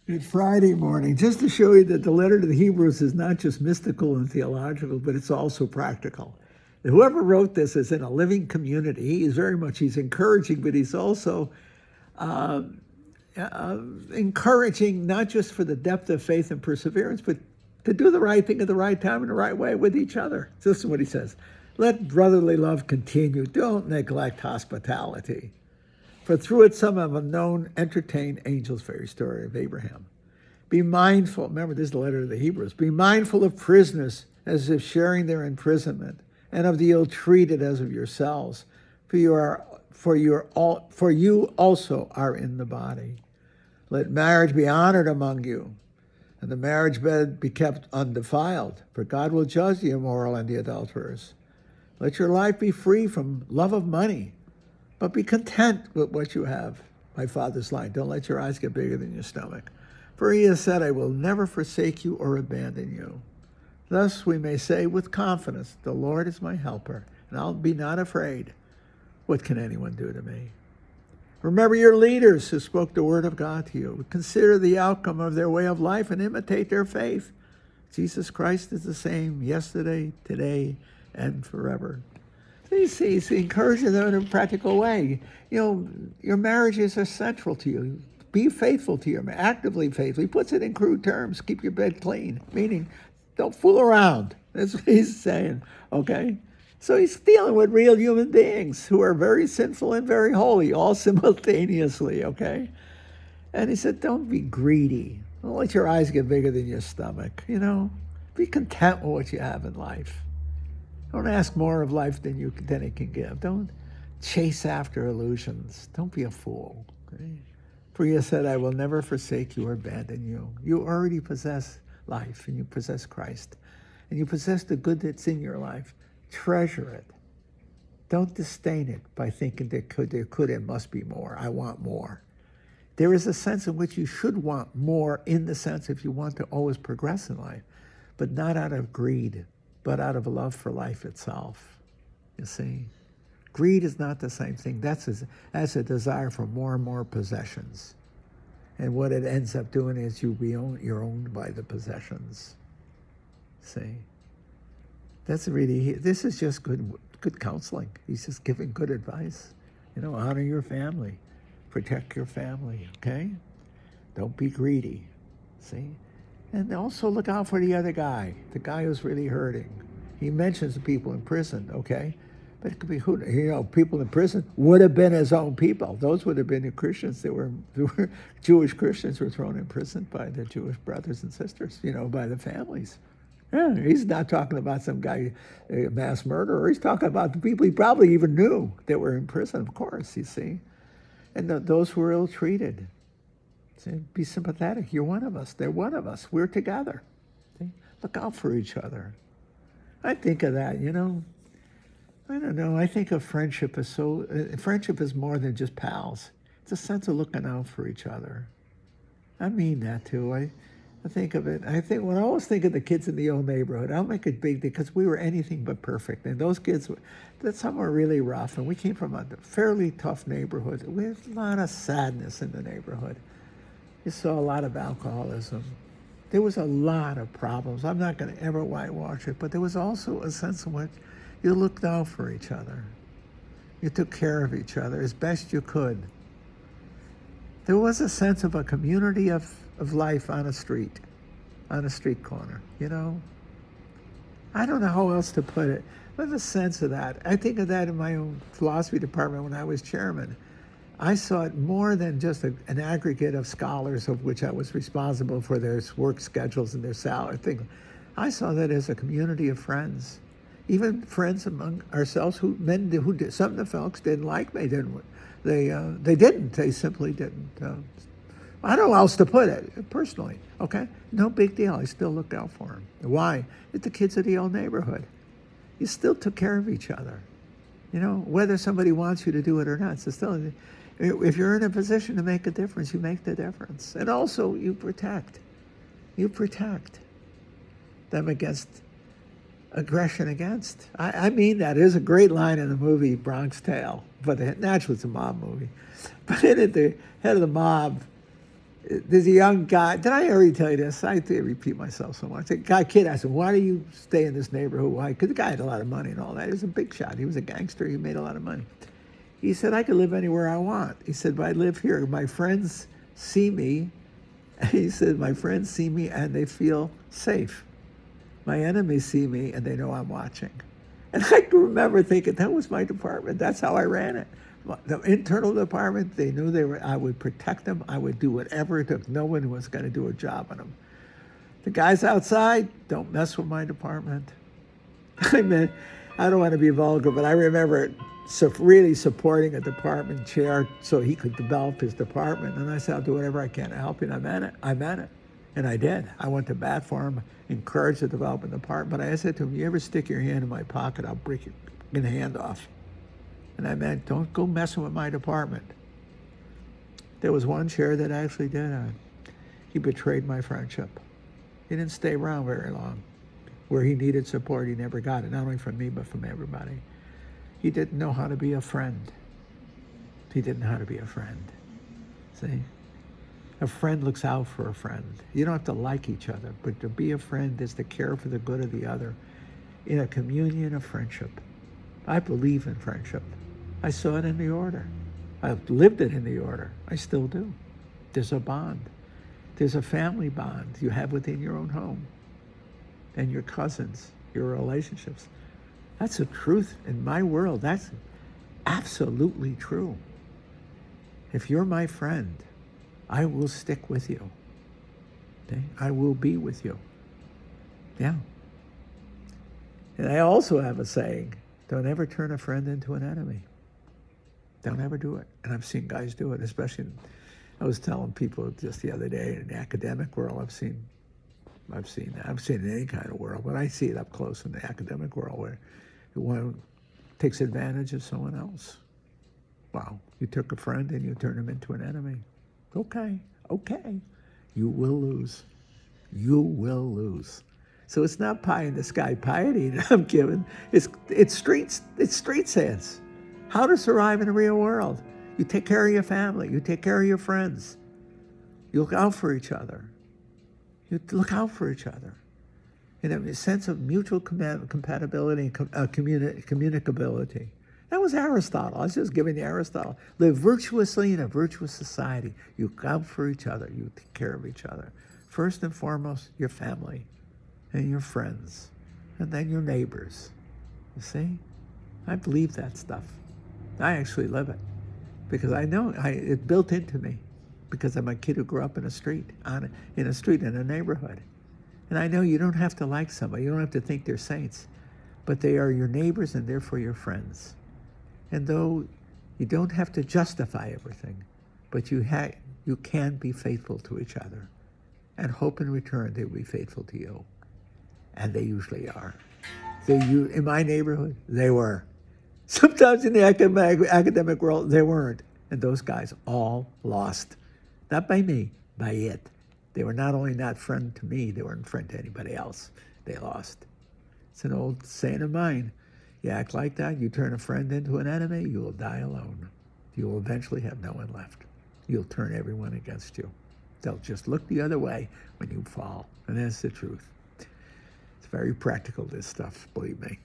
Good Friday morning, just to show you that the letter to the Hebrews is not just mystical and theological, but it's also practical. Whoever wrote this is in a living community. He's encouraging, but he's also uh, encouraging not just for the depth of faith and perseverance, but to do the right thing at the right time in the right way with each other. This is what he says. Let brotherly love continue. Don't neglect hospitality. For through it some have known, entertained angels, very story of Abraham. Be mindful, remember this is the letter to the Hebrews, be mindful of prisoners as if sharing their imprisonment, and of the ill-treated as of yourselves, for you also are in the body. Let marriage be honored among you, and the marriage bed be kept undefiled, for God will judge the immoral and the adulterers. Let your life be free from love of money, but be content with what you have. My father's line, don't let your eyes get bigger than your stomach. For he has said, I will never forsake you or abandon you. Thus we may say with confidence, the Lord is my helper, and I'll be not afraid. What can anyone do to me? Remember your leaders who spoke the word of God to you. Consider the outcome of their way of life and imitate their faith. Jesus Christ is the same yesterday, today, and forever. He's encouraging them in a practical way. You know, your marriages are central to you. Be faithful to your marriage, actively faithful. He puts it in crude terms. Keep your bed clean, meaning don't fool around. That's what he's saying, okay? So he's dealing with real human beings who are very sinful and very holy, all simultaneously, okay? And he said, don't be greedy. Don't let your eyes get bigger than your stomach, you know? Be content with what you have in life. Don't ask more of life than it can give. Don't chase after illusions. Don't be a fool, okay? For he said, I will never forsake you or abandon you. You already possess life, and you possess Christ. And you possess the good that's in your life. Treasure it. Don't disdain it by thinking there could and must be more. I want more. There is a sense in which you should want more, in the sense if you want to always progress in life, but not out of greed, but out of a love for life itself. You see? Greed is not the same thing. That's a desire for more and more possessions. And what it ends up doing is you're owned by the possessions. See? This is just good counseling. He's just giving good advice. You know, honor your family. Protect your family, okay? Don't be greedy. See? And also look out for the other guy, the guy who's really hurting. He mentions the people in prison, okay? But it could be people in prison would have been his own people. Those would have been the Christians that were Jewish Christians were thrown in prison by their Jewish brothers and sisters, by the families. Yeah, he's not talking about some guy, a mass murderer. He's talking about the people he probably even knew that were in prison, of course, you see. And those who were ill-treated. See, be sympathetic. You're one of us. They're one of us. We're together. See? Look out for each other. I think of that, I don't know. I think of friendship as friendship is more than just pals. It's a sense of looking out for each other. I mean that too. I think of it. When I always think of the kids in the old neighborhood, I'll make it big because we were anything but perfect. And those kids, some were really rough. And we came from a fairly tough neighborhood with a lot of sadness in the neighborhood. You saw a lot of alcoholism. There was a lot of problems. I'm not going to ever whitewash it, but there was also a sense in which you looked out for each other. You took care of each other as best you could. There was a sense of a community of life on a street corner, I don't know how else to put it. I have a sense of that. I think of that in my own philosophy department when I was chairman. I saw it more than just an aggregate of scholars of which I was responsible for their work schedules and their salary. I saw that as a community of friends, even friends among ourselves who did. Some of the folks didn't like me. They simply didn't. I don't know how else to put it, personally, okay? No big deal. I still looked out for them. Why? It's the kids of the old neighborhood. You still took care of each other. Whether somebody wants you to do it or not. So still, if you're in a position to make a difference, you make the difference. And also, you protect them against aggression against. I mean that. There's a great line in the movie Bronx Tale, but naturally it's a mob movie. But in it, the head of the mob there's a young guy. Did I already tell you this? I think I repeat myself so much. A kid asked him, why do you stay in this neighborhood? Why? Because the guy had a lot of money and all that. He was a big shot. He was a gangster. He made a lot of money. He said, I could live anywhere I want. He said, but I live here. My friends see me. He said, my friends see me and they feel safe. My enemies see me and they know I'm watching. And I can remember thinking, that was my department. That's how I ran it. The internal department, they knew I would protect them. I would do whatever it took. No one was going to do a job on them. The guys outside, don't mess with my department. I mean, I don't want to be vulgar, but I remember really supporting a department chair so he could develop his department. And I said, I'll do whatever I can to help you. And I meant it. And I did. I went to bat for him, encouraged the development department. But I said to him, you ever stick your hand in my pocket, I'll break your hand off. And I meant, don't go messing with my department. There was one chair that actually did. He betrayed my friendship. He didn't stay around very long. Where he needed support, he never got it, not only from me, but from everybody. He didn't know how to be a friend. He didn't know how to be a friend. See? A friend looks out for a friend. You don't have to like each other, but to be a friend is to care for the good of the other in a communion of friendship. I believe in friendship. I saw it in the order. I've lived it in the order. I still do. There's a bond. There's a family bond you have within your own home and your cousins, your relationships. That's the truth in my world. That's absolutely true. If you're my friend, I will stick with you. Okay? I will be with you. Yeah. And I also have a saying, don't ever turn a friend into an enemy. Don't ever do it. And I've seen guys do it, especially, I was telling people just the other day, in the academic world, I've seen it in any kind of world, but I see it up close in the academic world where one takes advantage of someone else. Wow, you took a friend and you turn him into an enemy. Okay, you will lose. You will lose. So it's not pie in the sky piety that I'm giving. It's street sense. How to survive in the real world. You take care of your family. You take care of your friends. You look out for each other. You look out for each other. In a sense of mutual compatibility and communicability. That was Aristotle. I was just giving you Aristotle. Live virtuously in a virtuous society. You look out for each other. You take care of each other. First and foremost, your family and your friends, and then your neighbors. You see? I believe that stuff. I actually live it because I know it's built into me because I'm a kid who grew up in a neighborhood. And I know you don't have to like somebody. You don't have to think they're saints, but they are your neighbors and therefore your friends. And though you don't have to justify everything, but you can be faithful to each other and hope in return they will be faithful to you. And they usually are. In my neighborhood, they were. Sometimes in the academic world, they weren't. And those guys all lost. Not by me, by it. They were not only not friend to me, they weren't friend to anybody else. They lost. It's an old saying of mine. You act like that, you turn a friend into an enemy, you will die alone. You will eventually have no one left. You'll turn everyone against you. They'll just look the other way when you fall. And that's the truth. It's very practical, this stuff, believe me.